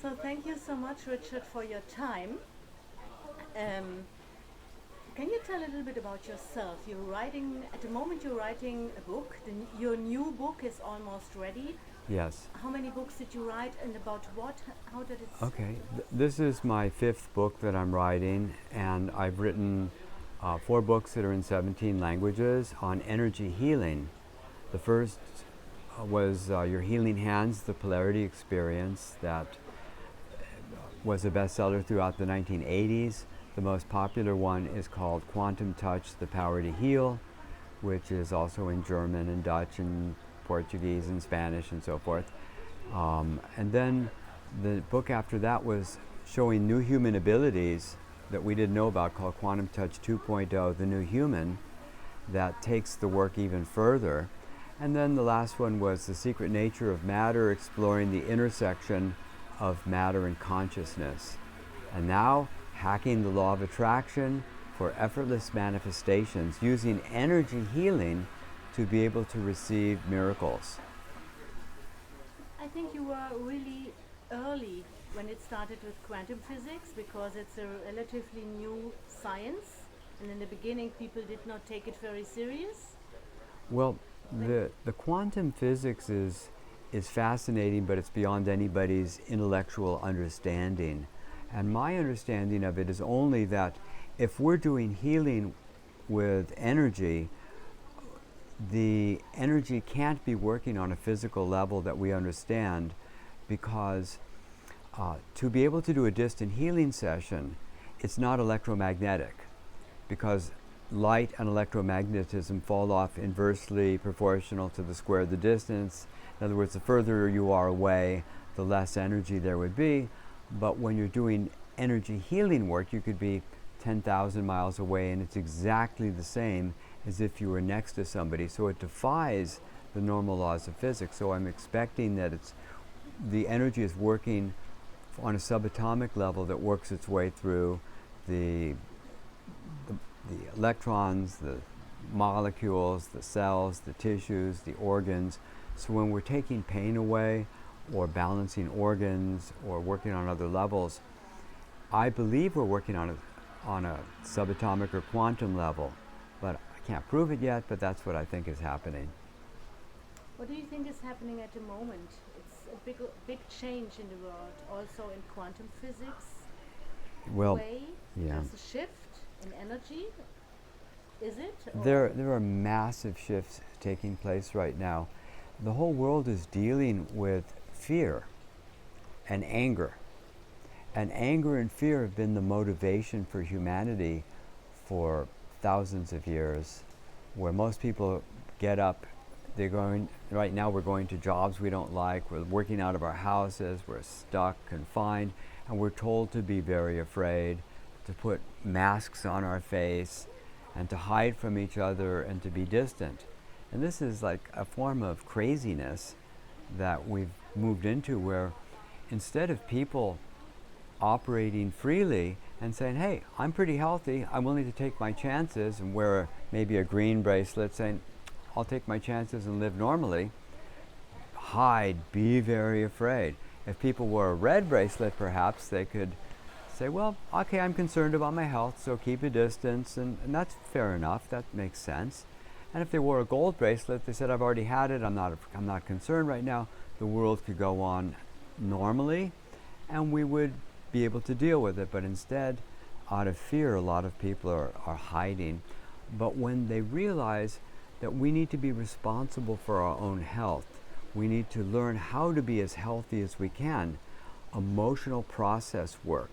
So thank you so much, Richard, for your time. Um, can you tell a little bit about yourself? You're writing, at the moment you're writing a book. Your new book is almost ready. Yes. How many books did you write and about what? How did it Okay. This is my fifth book that I'm writing, and I've written 4 books that are in 17 languages on energy healing. The first was Your Healing Hands, the Polarity Experience, that was a bestseller throughout the 1980s. The most popular one is called Quantum Touch, the Power to Heal, which is also in German and Dutch and Portuguese and Spanish and so forth. And then the book after that was showing new human abilities that we didn't know about, called Quantum Touch 2.0, the New Human, that takes the work even further. And then the last one was The Secret Nature of Matter, exploring the intersection of matter and consciousness. And now, Hacking the Law of Attraction for Effortless Manifestations, using energy healing to be able to receive miracles. I think you were really early when it started with quantum physics because it's a relatively new science, and in the beginning people did not take it very serious. Well, the quantum physics is fascinating, but it's beyond anybody's intellectual understanding. And my understanding of it is only that if we're doing healing with energy, the energy can't be working on a physical level that we understand, because to be able to do a distant healing session, it's not electromagnetic, because light and electromagnetism fall off inversely proportional to the square of the distance. In other words, the further you are away, the less energy there would be. But when you're doing energy healing work, you could be 10,000 miles away, and it's exactly the same as if you were next to somebody. So it defies the normal laws of physics. So I'm expecting that the energy is working on a subatomic level that works its way through the electrons, the molecules, the cells, the tissues, the organs. So when we're taking pain away, or balancing organs, or working on other levels, I believe we're working on a subatomic or quantum level, but I can't prove it yet, but that's what I think is happening. What do you think is happening at the moment? It's a big change in the world, also in quantum physics. Well, Way yeah. there's a shift in energy. Is it? There are massive shifts taking place right now. The whole world is dealing with fear and anger. And anger and fear have been the motivation for humanity for thousands of years, where most people get up, right now we're going to jobs we don't like, we're working out of our houses, we're stuck, confined, and we're told to be very afraid, to put masks on our face, and to hide from each other, and to be distant. And this is like a form of craziness that we've moved into, where instead of people operating freely and saying, hey, I'm pretty healthy, I'm willing to take my chances, and wear maybe a green bracelet saying, I'll take my chances and live normally, hide, be very afraid. If people wore a red bracelet, perhaps they could say, well, okay, I'm concerned about my health, so keep a distance, and that's fair enough, that makes sense. And if they wore a gold bracelet, they said, I've already had it, I'm not concerned right now, the world could go on normally, and we would be able to deal with it. But instead, out of fear, a lot of people are hiding. But when they realize that we need to be responsible for our own health, we need to learn how to be as healthy as we can, emotional process work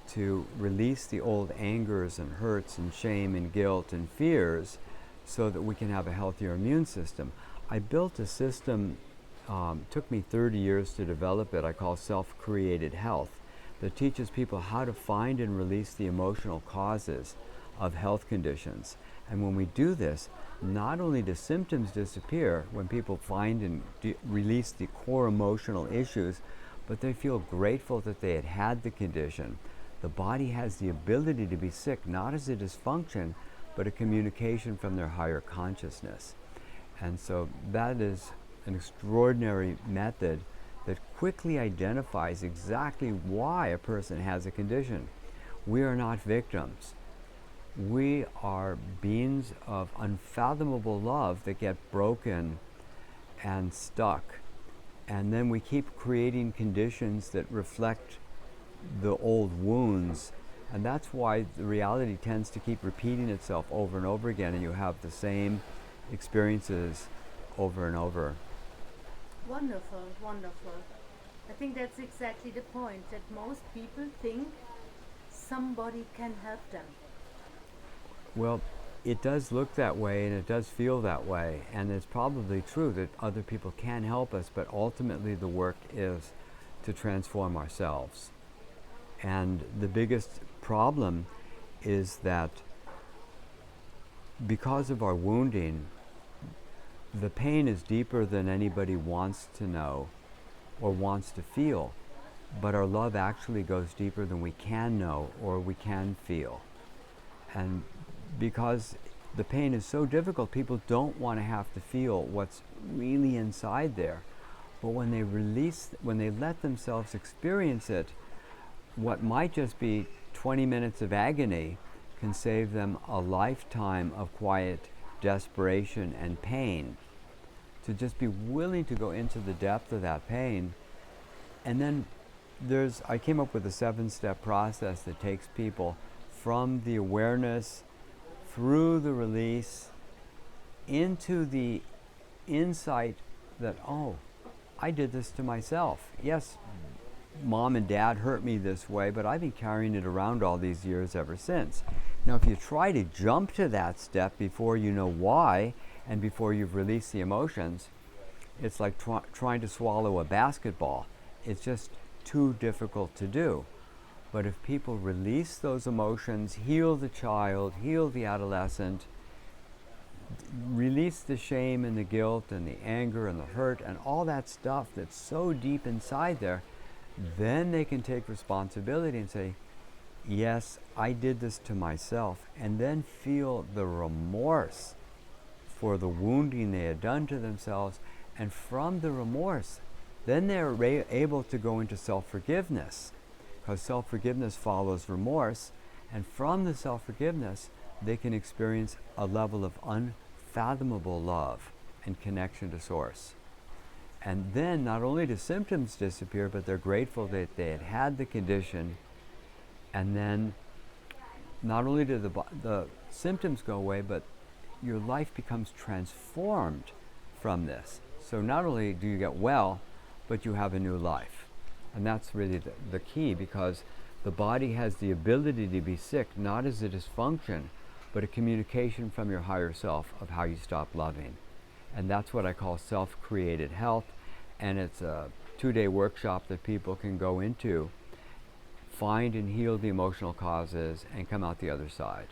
to release the old angers and hurts and shame and guilt and fears, so that we can have a healthier immune system. I built a system, took me 30 years to develop it, I call self-created health, that teaches people how to find and release the emotional causes of health conditions. And when we do this, not only do symptoms disappear when people find and release the core emotional issues, but they feel grateful that they had the condition. The body has the ability to be sick, not as a dysfunction, but a communication from their higher consciousness. And so that is an extraordinary method that quickly identifies exactly why a person has a condition. We are not victims. We are beings of unfathomable love that get broken and stuck. And then we keep creating conditions that reflect the old wounds. And that's why the reality tends to keep repeating itself over and over again, and you have the same experiences over and over. Wonderful, wonderful. I think that's exactly the point, that most people think somebody can help them. Well, it does look that way and it does feel that way, and it's probably true that other people can help us, but ultimately the work is to transform ourselves. And the biggest problem is that because of our wounding, the pain is deeper than anybody wants to know or wants to feel, but our love actually goes deeper than we can know or we can feel. And because the pain is so difficult, people don't want to have to feel what's really inside there. But when they let themselves experience it, what might just be 20 minutes of agony can save them a lifetime of quiet desperation and pain. To just be willing to go into the depth of that pain. And then I came up with a 7-step process that takes people from the awareness, through the release, into the insight that, oh, I did this to myself. Yes, mom and dad hurt me this way, but I've been carrying it around all these years ever since. Now, if you try to jump to that step before you know why and before you've released the emotions, it's like trying to swallow a basketball. It's just too difficult to do. But if people release those emotions, heal the child, heal the adolescent, release the shame and the guilt and the anger and the hurt and all that stuff that's so deep inside there, then they can take responsibility and say, yes, I did this to myself, and then feel the remorse for the wounding they had done to themselves. And from the remorse, then they're able to go into self-forgiveness, because self-forgiveness follows remorse, and from the self-forgiveness, they can experience a level of unfathomable love and connection to Source. And then not only do symptoms disappear, but they're grateful that they had had the condition, and then not only do the symptoms go away, but your life becomes transformed from this. So not only do you get well, but you have a new life. And that's really the key, because the body has the ability to be sick, not as a dysfunction, but a communication from your higher self of how you stop loving. And that's what I call self-created health. And it's a 2-day workshop that people can go into, find and heal the emotional causes, and come out the other side.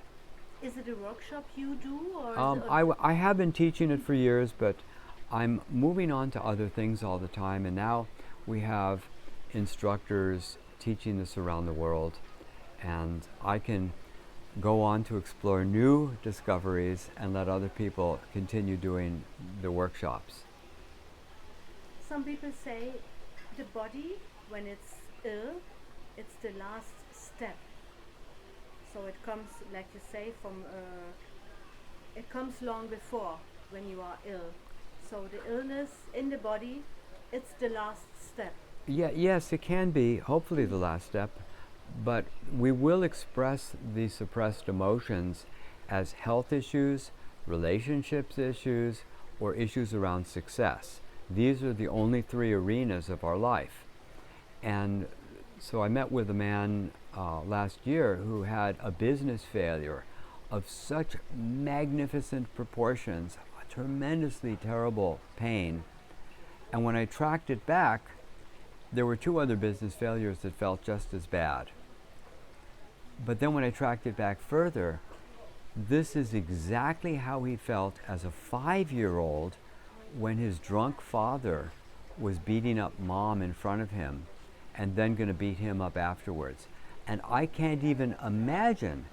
Is it a workshop you do? Or I have been teaching it for years, but I'm moving on to other things all the time. And now we have instructors teaching this around the world. And I can go on to explore new discoveries and let other people continue doing the workshops. Some people say the body, when it's ill, it's the last step. So it comes, like you say, it comes long before when you are ill. So the illness in the body, it's the last step. Yes, it can be, hopefully the last step, but we will express these suppressed emotions as health issues, relationships issues, or issues around success. These are the only 3 arenas of our life. And so I met with a man last year who had a business failure of such magnificent proportions, a tremendously terrible pain. And when I tracked it back, there were 2 other business failures that felt just as bad. But then when I tracked it back further, this is exactly how he felt as a 5-year-old when his drunk father was beating up mom in front of him and then going to beat him up afterwards. And I can't even imagine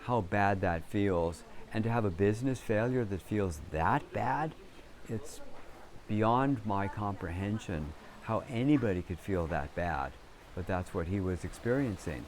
how bad that feels. And to have a business failure that feels that bad, it's beyond my comprehension how anybody could feel that bad, but that's what he was experiencing.